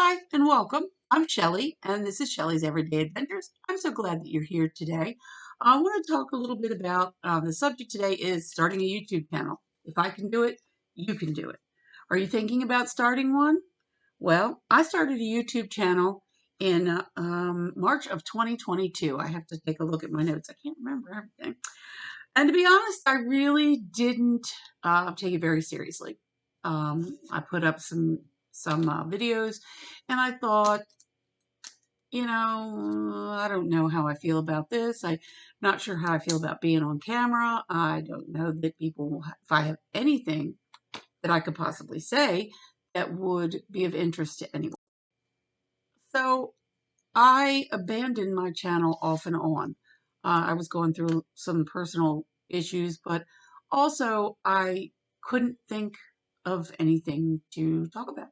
Hi and welcome. I'm Shelly and this is Shelly's Everyday Adventures. I'm so glad that you're here today. I want to talk a little bit about the subject today is starting a YouTube channel. If I can do it, you can do it. Are you thinking about starting one? Well, I started a YouTube channel in March of 2022. I have to take a look at my notes. I can't remember everything. And to be honest, I really didn't take it very seriously. I put up some videos, and I thought, I don't know how I feel about this. I'm not sure how I feel about being on camera. I don't know that if I have anything that I could possibly say that would be of interest to anyone. So I abandoned my channel off and on. I was going through some personal issues, but also I couldn't think of anything to talk about.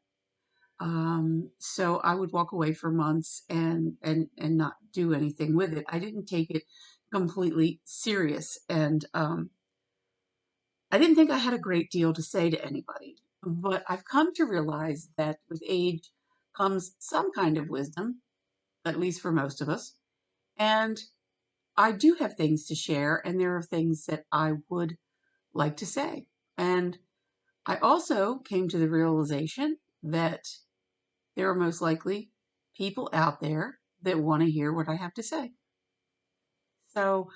So I would walk away for months and not do anything with it. I didn't take it completely serious, and I didn't think I had a great deal to say to anybody. But I've come to realize that with age comes some kind of wisdom, at least for most of us. And I do have things to share, and there are things that I would like to say. And I also came to the realization that there are most likely people out there that want to hear what I have to say. So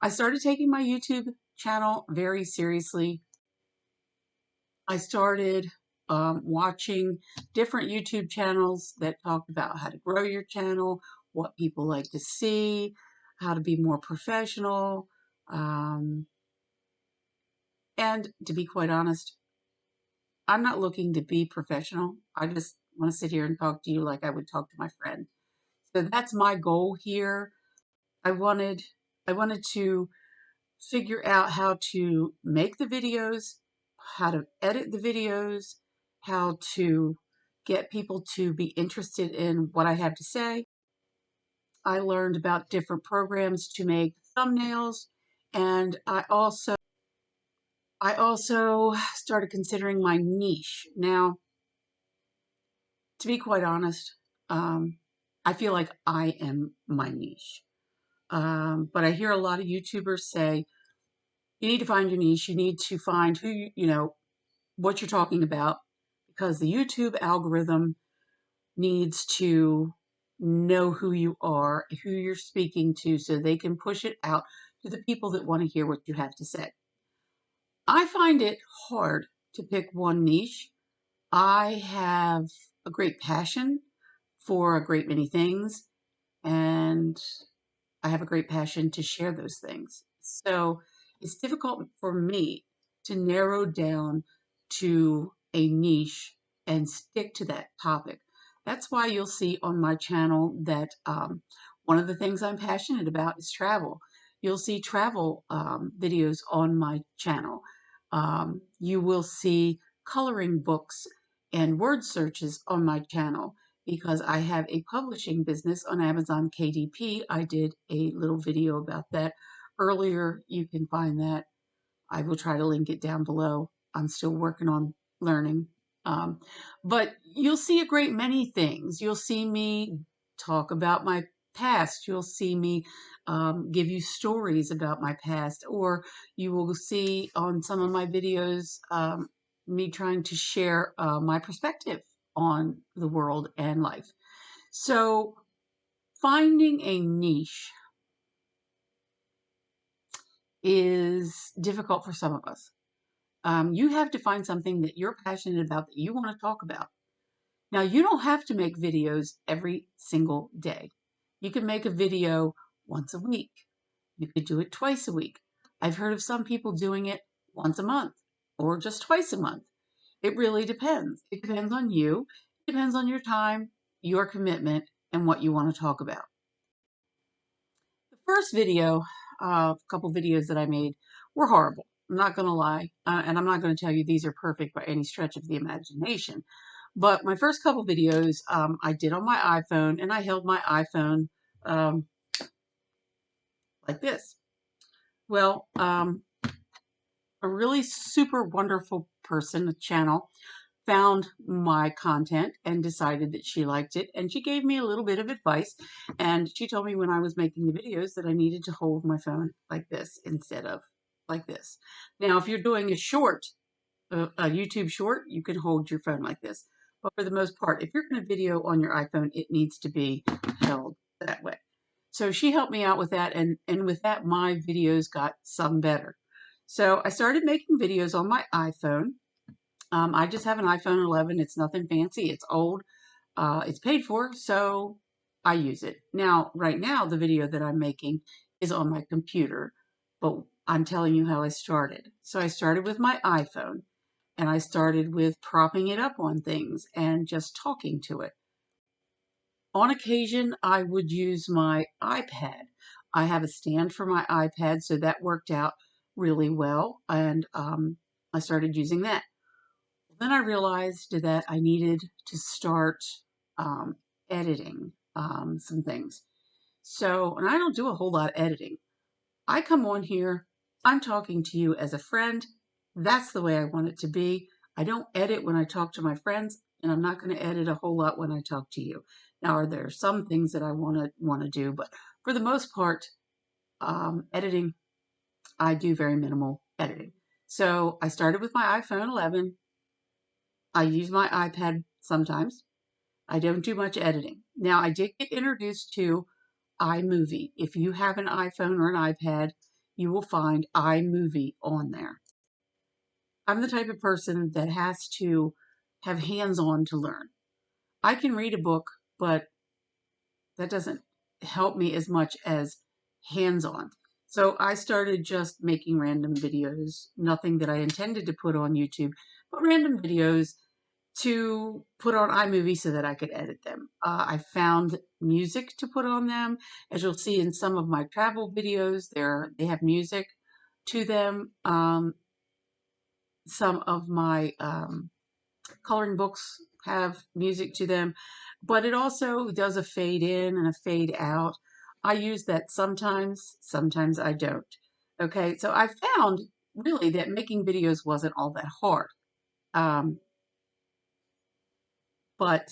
I started taking my YouTube channel very seriously. I started watching different YouTube channels that talked about how to grow your channel, what people like to see, how to be more professional. Um, and to be quite honest, I'm not looking to be professional. I just want to sit here and talk to you like I would talk to my friend. So that's my goal here. I wanted I wanted to figure out how to make the videos, how to edit the videos, how to get people to be interested in what I have to say. I learned about different programs to make thumbnails, and I also started considering my niche. Now, to be quite honest, I feel like I am my niche. But I hear a lot of YouTubers say, you need to find your niche. You need to find what you're talking about, because the YouTube algorithm needs to know who you are, who you're speaking to, so they can push it out to the people that want to hear what you have to say. I find it hard to pick one niche. I have a great passion for a great many things, and I have a great passion to share those things. So it's difficult for me to narrow down to a niche and stick to that topic. That's why you'll see on my channel that one of the things I'm passionate about is travel. You'll see travel videos on my channel. You will see coloring books and word searches on my channel because I have a publishing business on Amazon KDP. I did a little video about that earlier. You can find that. I will try to link it down below. I'm still working on learning. Um, but you'll see a great many things. You'll see me talk about my past. You'll see me give you stories about my past, or you will see on some of my videos me trying to share my perspective on the world and life. So finding a niche is difficult for some of us. You have to find something that you're passionate about, that you want to talk about. Now, you don't have to make videos every single day. You can make a video once a week. You could do it twice a week. I've heard of some people doing it once a month or just twice a month. It really depends. It depends on you. It depends on your time, your commitment, and what you want to talk about. The first video, a couple videos that I made were horrible. I'm not going to lie. And I'm not going to tell you these are perfect by any stretch of the imagination. But my first couple videos I did on my iPhone, and I held my iPhone um, like this. Well, a really super wonderful person, a channel, found my content and decided that she liked it, and she gave me a little bit of advice, and she told me when I was making the videos that I needed to hold my phone like this instead of like this. Now, if you're doing a short, a YouTube short, you can hold your phone like this. But for the most part, if you're going to video on your iPhone, it needs to be held that way. So she helped me out with that, and with that, my videos got some better. So I started making videos on my iPhone. I just have an iPhone 11. It's nothing fancy. It's old. It's paid for, so I use it. Now, right now, the video that I'm making is on my computer, but I'm telling you how I started. So I started with my iPhone, and I started with propping it up on things and just talking to it. On occasion, I would use my iPad. I have a stand for my iPad, so that worked out really well, and I started using that. Then I realized that I needed to start um, editing some things. So, and I don't do a whole lot of editing. I come on here, I'm talking to you as a friend. That's the way I want it to be. I don't edit when I talk to my friends, and I'm not going to edit a whole lot when I talk to you. Now, are there some things that I want to do, but for the most part, editing, I do very minimal editing. So I started with my iPhone 11. I use my iPad sometimes. I don't do much editing. Now, I did get introduced to iMovie. If you have an iPhone or an iPad, you will find iMovie on there. I'm the type of person that has to have hands-on to learn. I can read a book, but that doesn't help me as much as hands-on. So I started just making random videos, nothing that I intended to put on YouTube, but random videos to put on iMovie so that I could edit them. I found music to put on them. As you'll see in some of my travel videos, they have music to them. Some of my coloring books have music to them, but it also does a fade in and a fade out. I use that sometimes I don't. Okay, so I found really that making videos wasn't all that hard. Um, but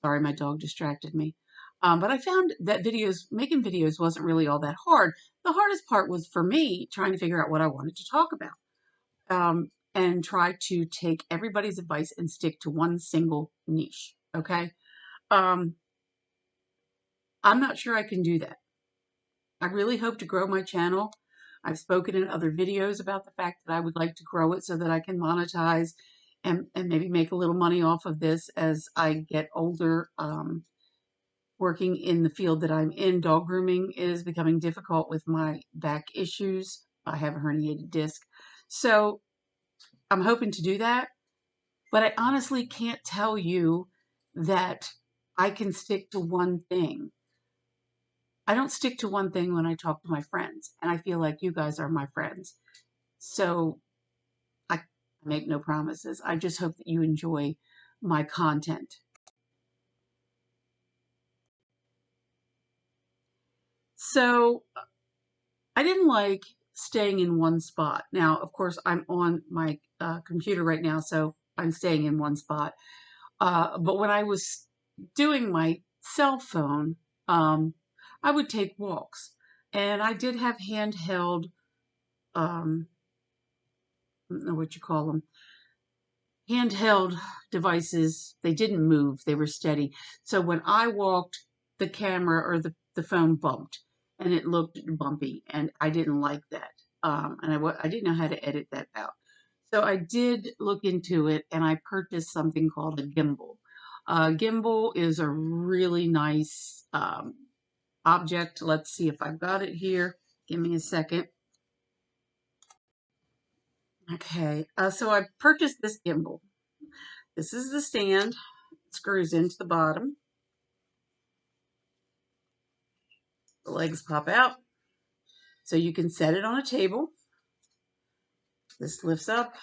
sorry, my dog distracted me. But I found that making videos wasn't really all that hard. The hardest part was for me trying to figure out what I wanted to talk about, and try to take everybody's advice and stick to one single niche. Okay. Um, I'm not sure I can do that. I really hope to grow my channel. I've spoken in other videos about the fact that I would like to grow it so that I can monetize and maybe make a little money off of this as I get older. Working in the field that I'm in, dog grooming is becoming difficult with my back issues. I have a herniated disc. So I'm hoping to do that, but I honestly can't tell you that I can stick to one thing. I don't stick to one thing when I talk to my friends, and I feel like you guys are my friends. So I make no promises. I just hope that you enjoy my content. So I didn't like staying in one spot. Now, of course, I'm on my computer right now, so I'm staying in one spot. But when I was doing my cell phone, I would take walks. And I did have handheld, I don't know what you call them, handheld devices. They didn't move, they were steady. So when I walked, the camera or the phone bumped and it looked bumpy, and I didn't like that. And I didn't know how to edit that out. So I did look into it, and I purchased something called a gimbal. Gimbal is a really nice object. Let's see if I've got it here. Give me a second. Okay, so I purchased this gimbal. This is the stand. It screws into the bottom. The legs pop out. So you can set it on a table. This lifts up.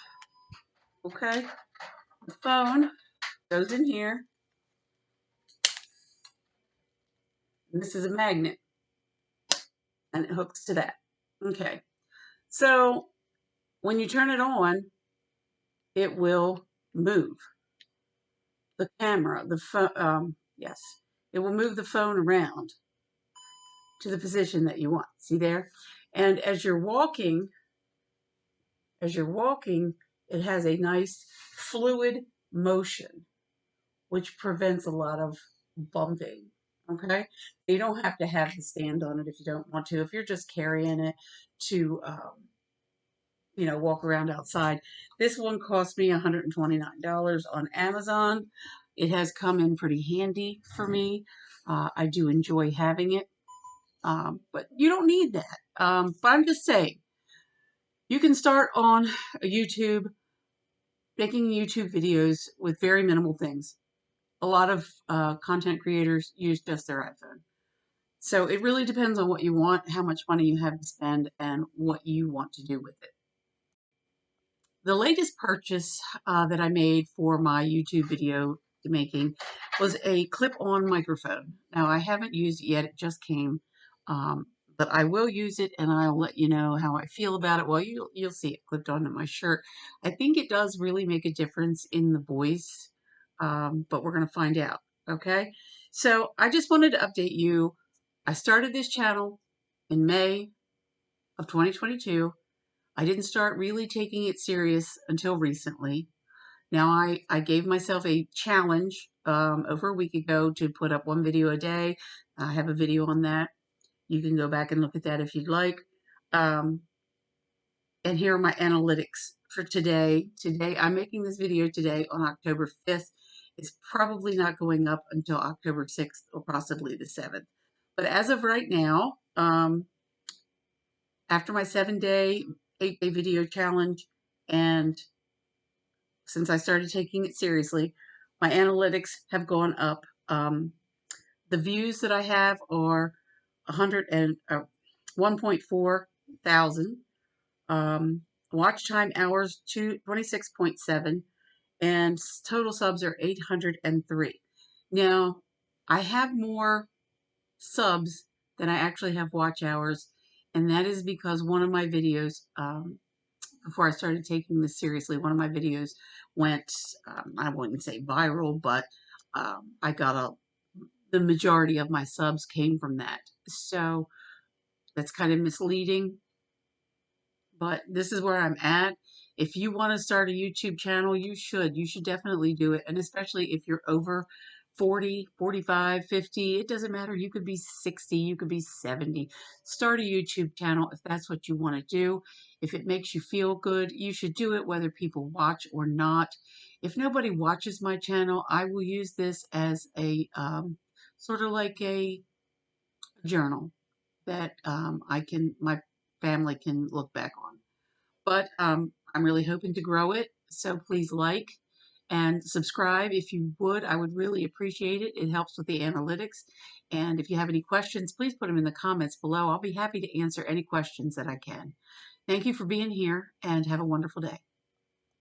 Okay. The phone goes in here. And this is a magnet. And it hooks to that. Okay. So when you turn it on, it will move the camera, the phone. Yes, it will move the phone around to the position that you want. See there? And as you're walking, it has a nice fluid motion, which prevents a lot of bumping. Okay, you don't have to have the stand on it if you don't want to. If you're just carrying it to, walk around outside. This one cost me $129 on Amazon. It has come in pretty handy for me. I do enjoy having it, but you don't need that. But I'm just saying, you can start on YouTube, making YouTube videos with very minimal things. A lot of content creators use just their iPhone. So it really depends on what you want, how much money you have to spend, and what you want to do with it. The latest purchase that I made for my YouTube video making was a clip-on microphone. Now, I haven't used it yet. It just came. But I will use it, and I'll let you know how I feel about it. Well, you'll see it clipped onto my shirt. I think it does really make a difference in the voice, but we're going to find out, okay? So I just wanted to update you. I started this channel in May of 2022. I didn't start really taking it serious until recently. Now, I gave myself a challenge over a week ago to put up one video a day. I have a video on that. You can go back and look at that if you'd like. Um, and here are my analytics for today. Today, I'm making this video today on October 5th. It's probably not going up until October 6th or possibly the 7th. But as of right now, after my 7-day, 8-day video challenge, and since I started taking it seriously, my analytics have gone up. The views that I have are 1.4 thousand. Watch time hours 26.7, and total subs are 803. Now, I have more subs than I actually have watch hours, and that is because one of my videos, before I started taking this seriously, one of my videos went, I wouldn't say viral, but I got the majority of my subs came from that. So that's kind of misleading, but this is where I'm at. If you want to start a YouTube channel, you should. You should definitely do it. And especially if you're over 40, 45, 50, it doesn't matter. You could be 60, you could be 70. Start a YouTube channel if that's what you want to do. If it makes you feel good, you should do it whether people watch or not. If nobody watches my channel, I will use this as a sort of like a journal that my family can look back on. But I'm really hoping to grow it. So please like and subscribe if you would. I would really appreciate it. It helps with the analytics. And if you have any questions, please put them in the comments below. I'll be happy to answer any questions that I can. Thank you for being here and have a wonderful day.